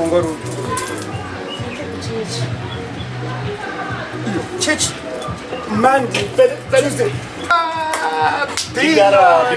Kongoru. Church. Monday, Thursday. Bigara.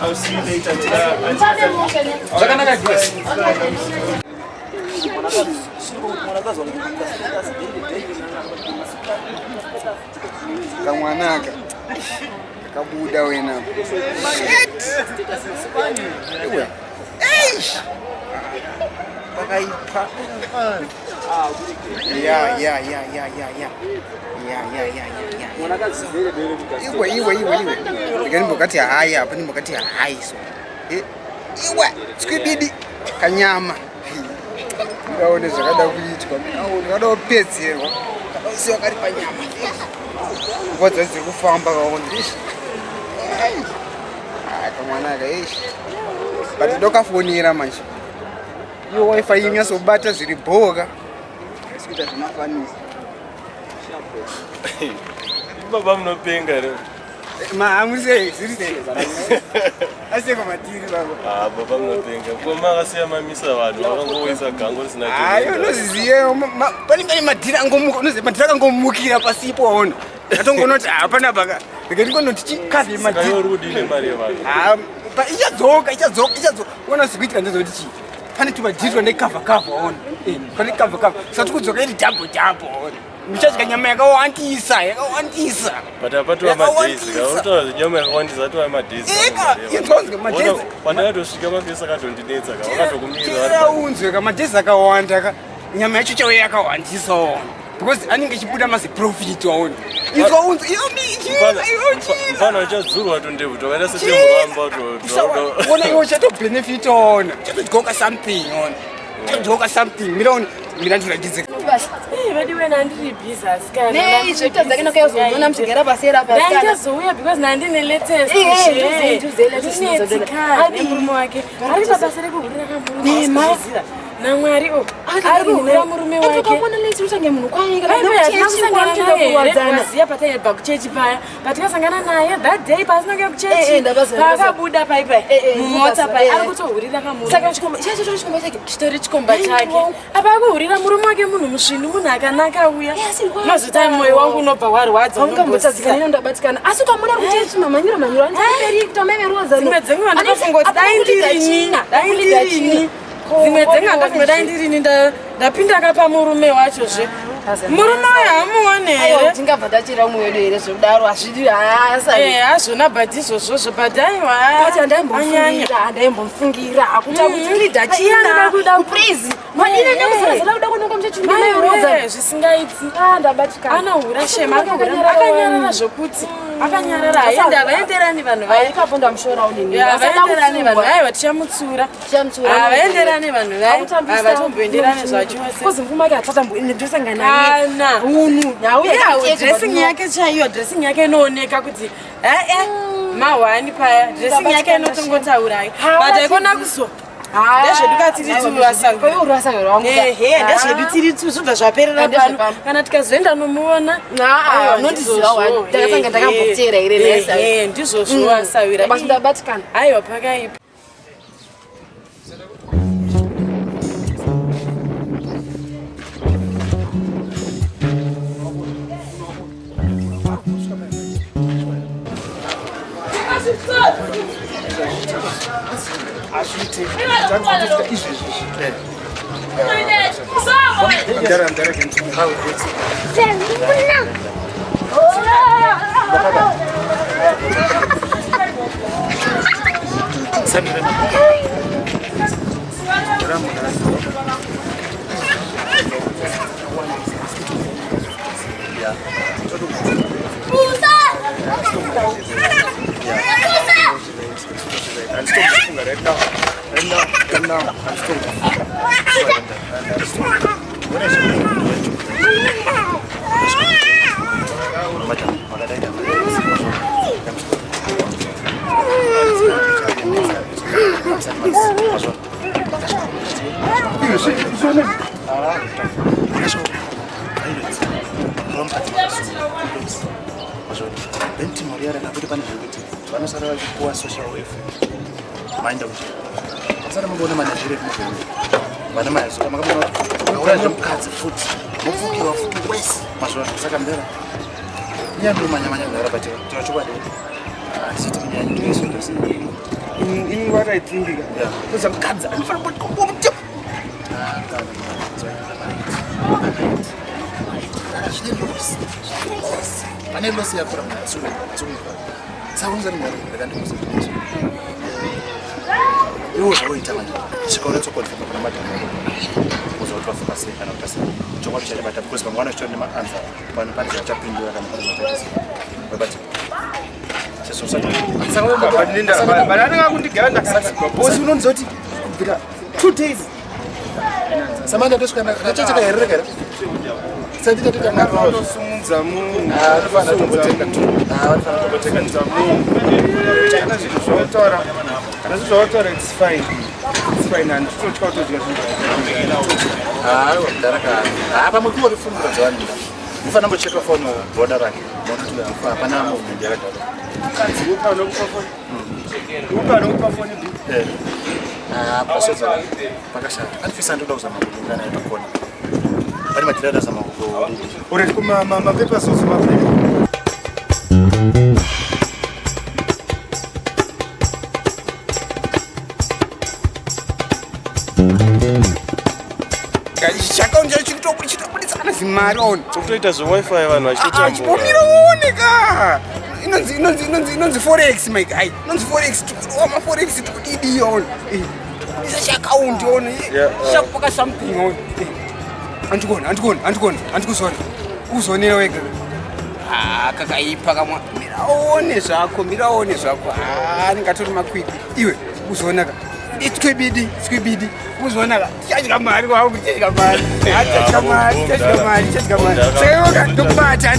I'll see you later. Kamwanaka kabuda wena iwe ndikanimukati hai apa nimukati hai so iwe skibidi kanyama ndaone zvakada kuitwa ndakada kupedzerwa siwa kari panyama vodza dziri kufamba kaona kamwanaka but ndokafonera manje iyo wifi inyasobata zviri bhoka sikuita zvinofanisa baba munopenga re maamuse zviri sei aseko matiri baba baba munopenga koma akasiya mamisa vanhu vakangoisa gango risina ayo noziziye pane madhiri angomuka unoziva madhiri akangomukira pasipo waona atongonoti hapana baka ndingonoti chikave madhiri rudine mari yevanhu ichadzoka ona zvikuitika ndezoti chii pane tumadhiri twandaikavha waona pane kavha sati kudzoka iri jambo waona ndichadya nyama yakawandisa but apatova madhezi kautaura nyama yakawandisa atova madhezi pandakatosvika mapesa akatondinetsa wakatokumiriraunzwe kamadhezi akawanda nyama yacho chaiyo yakawandisa waona because anenge ichibuda maziprofit waona mfana uchadzurwa tondebvu tokaita setemuramba ona iwo chatobhenefit waona chatodyoka something waona chatodyoka something miraoni mina ndinoratidze vedi wena handiri business kana nei zvita dzakina kuyazona msigera pasera pa ndazouya because nandine latest murume wake ari pabasa rekuhurira kamuruma namwari ari kuhurira murume wake ukaona leti utange munhu kwaingaziya pataibva kuchechi paya patikasangana naye that day pasinonge kuchechi paakabuda paipai mumota paya ari kutohurira kamuruma chitori chikomba chake apa akuhurira murume wake munhu musvinu munhu akanaka uya mazotai mwoyo wangu unobva warwadza ungambotadzikana ndabatikana asi ukamona kuchechi mamanyiro andiperi kutomemeroza dzimwe dzenguva ndakafungoti dai ndirini dzimwe dzenga dai ndirini ndapinda kapa murume wachozve murume wayo hamuone here tingabva tachira umwe wedu here zvekudaro hazvidi hazvona but izvozvozvo but aiwa handaimbomfungira akuta kuti lida chiinapraise madina nekusarazala kuda kunonga muchechimairoza zvisingaiti ndabatikana anohura shema akanyarara zvokuti akanyarara vaenderani vanhu vaikaponda mushora vaenderani vanhu aiwa tichamutsura vaenderani vanhu vatomboenderani zvachose kozi mvumo ake hatatamboendosangana ana unhu dressing yake chaiyo dressing yake inooneka kuti mahwani paya dressing yake inotongotaurayo but aikona kuso ndezvedu katiriturasangndezvedu tiri tu zvobva zvaperera pano kana tikazoenda nomuona nondizvotanga ndakambotera here ndizvozvo asawira basi ndabatikana aiwa pakaipa What I think because I'm cancer. I'm from it's fine. It's fine and inonzi forex my guy, inonzi forex forex tukudidi on isa account on shapaka something on antikuzona uzonera wega kakaipa kamwa miraone zvako ningatori makwikwi iwe uzonaka Squibidi, uzonaka chachika mari wangu chachika mari saka ndokubata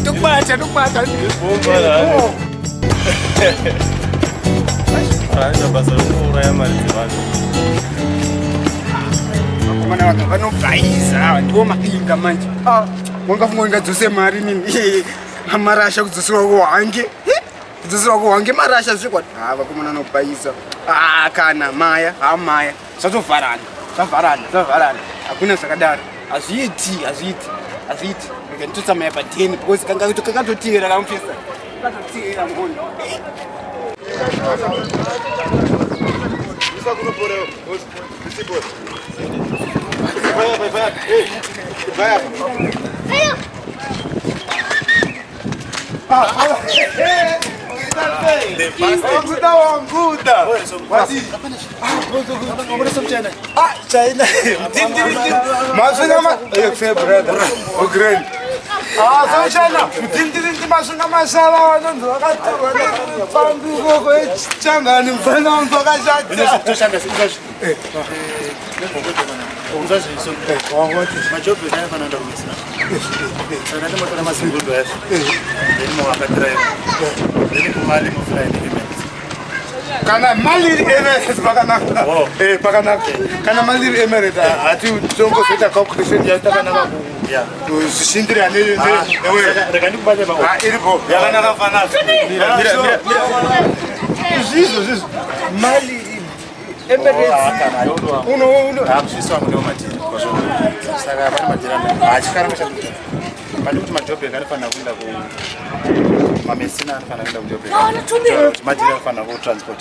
vakomana vaka vanobvaiza ndiwo makinga manje wanga funga ingadzose mari nini amarasha kudzoserwa kuhwange marasha zvikwati vakomana vanobvaiza kana maya zvatovharana hakuna zvakadaro hazviiti ndotsamaya pa10 because kakatotira kamupisa kakatotira ngondo China. Kana maliri Emirates pakanaka. Pakanaka. Kana maliri Emirates ati utongo sita calculation ya takanaka. Yeah. Zishindira ewe. Reka ndikubate bako. Iripo. Yakanaka fanaka. Zizo. Mali Emirates. Uno. Akusisa mune mati. Saka bana majirani. Achikara chatuta. Bali kuti majob yakafana kuenda ku mamesina anafana kuenda kujob. Majirani anafana ku transport.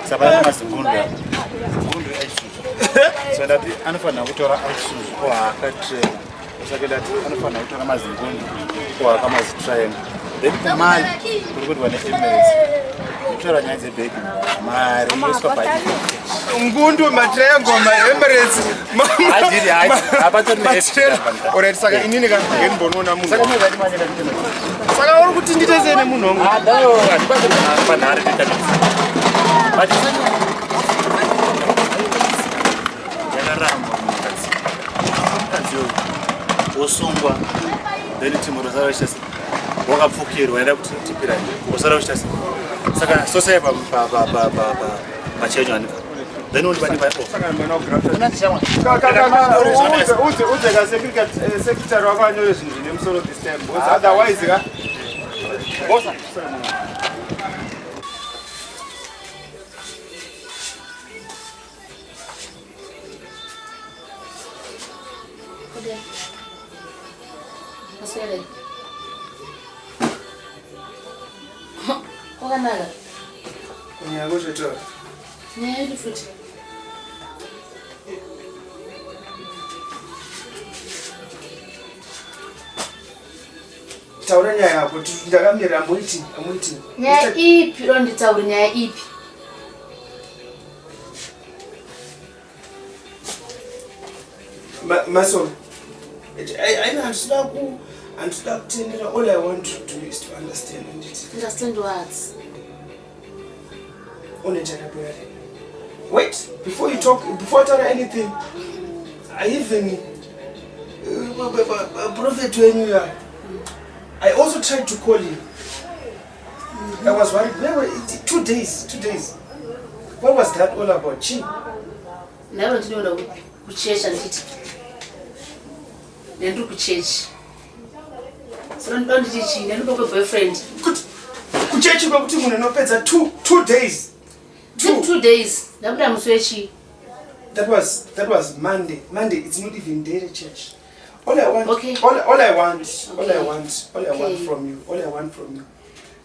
Saba mazingundu aisuzu. So that anafana kutora aisuzu kwa akatrain. Saka that anafana kutora mazingundu kwa kama zitrain. then kumari kuri kuti wane Emirates kutora nyaya dzebheki mari inoiswa bhaiki ngundu matriangle maEmirates alright saka inini kangembonoona munhu saka uri kuti nditese nemunhu wangu osungwa then timuro sara uchitasi wakapfukirwa waenda kuti tipira osara uchitasi saka sosai pachenyu anika then udze kasekretary wakanyore zvinhu zvine musoro this time otherwise ka bosa Wakanaka. Nyako zvetora. Nyaya futi. Taura nyaya yako ndakamira amuiti. Nyaya ipi nditaura nyaya ipi? Maso. All I want to do is to understand it. Understand what? Wait, before you talk, before I tell you anything, I even prophet when you are. I also tried to call you. I was worried. Where were it? 2 days. What was that all about? Chi? Never to know the church and it. Then to church. So don't teach you. Then go boyfriend. Kuchechi kwa kuti munhu anopedza 2 days. 2 days. Ndabuda muswechi. That was Monday. Monday, it's not even day at church. All I want from you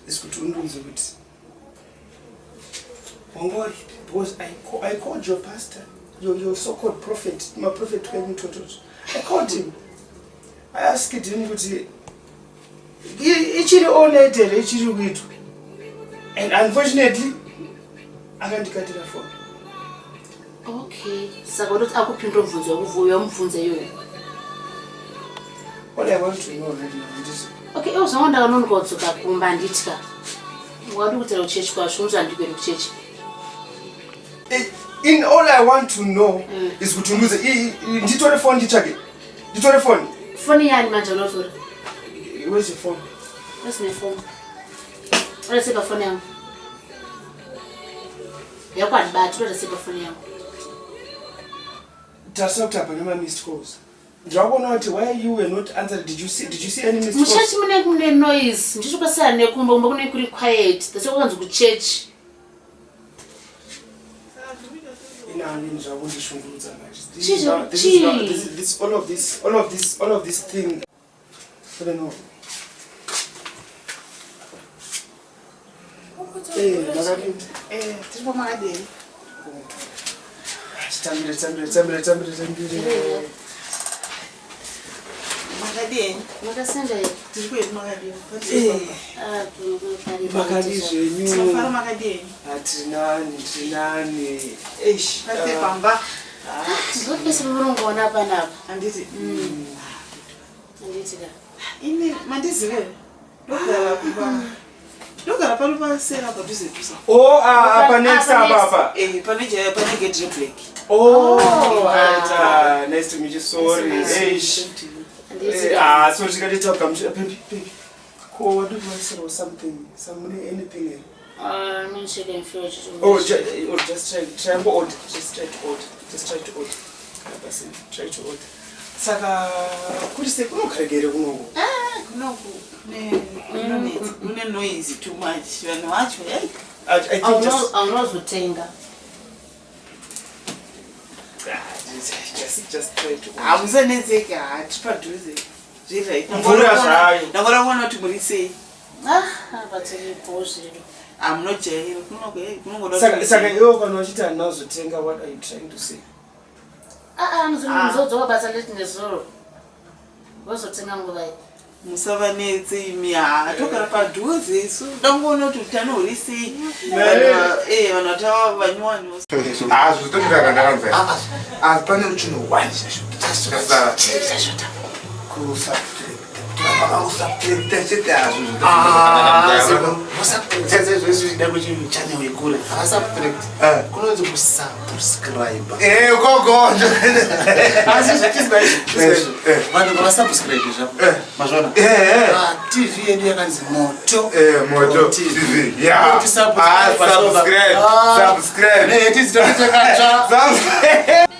is to unduze ukuthi. Because I called your pastor, your so-called prophet, my prophet Moto. I called him. I asked him kuti ichiri onetele ichiri kwitu. And unfortunately, akandikatira phone. Okay. Saka ukuthi akuphinda umvunzo ukuvuya umvunze yona. All I want to know right now is okay, uzonda kanongodzoka kumba nditika. Wadi kutela kuchechi kwasho uzandikwe kuchechi. In all I want to know is kuti unduze nditore phone ndichake. Nditore phone. Phone yani manje unotora. Where's your phone? Where's my phone? Where's your phone yangu? Yakwani bati where's your phone yangu? Tasokta panoma missed calls. Why you were not answered? Did you see any missed calls? Muchechi mune noise. Ndichokasana nekumba kune kuri quiet. That's why kanzi kuchechi. All of this thing. I don't know. Makasenda Tinani. Zopesa murongona panapa. Anditi. Anditi ka. Ini mandiziwe. Ndogara pano pasera padhuze dhuze. Oh, apa next apa. Panenge get black. Oh, right. Nice to meet you. Sorry. So she got to talk. Baby. What do you want or something? Anything? I'm checking first. Oh, just try to order. Just try to order. Try to order. Saka, could you say, no, no, noise too much. You know, actually, I think I'm not with Tenga. Just try to order. I'm saying, try to do it. I'm not jail. Saka, you can watch it and now Tenga. What are you trying to say? I'm so bad. Let me know. What's the thing I'm like? musava neitsimi togara padhuze isu dangoona kuti utano huri sei vanhu vatava vanyuwani pane ruchinowandisa TV yedu yakanzi Moto. Moto TV. Yeah. Subscribe. Subscribe.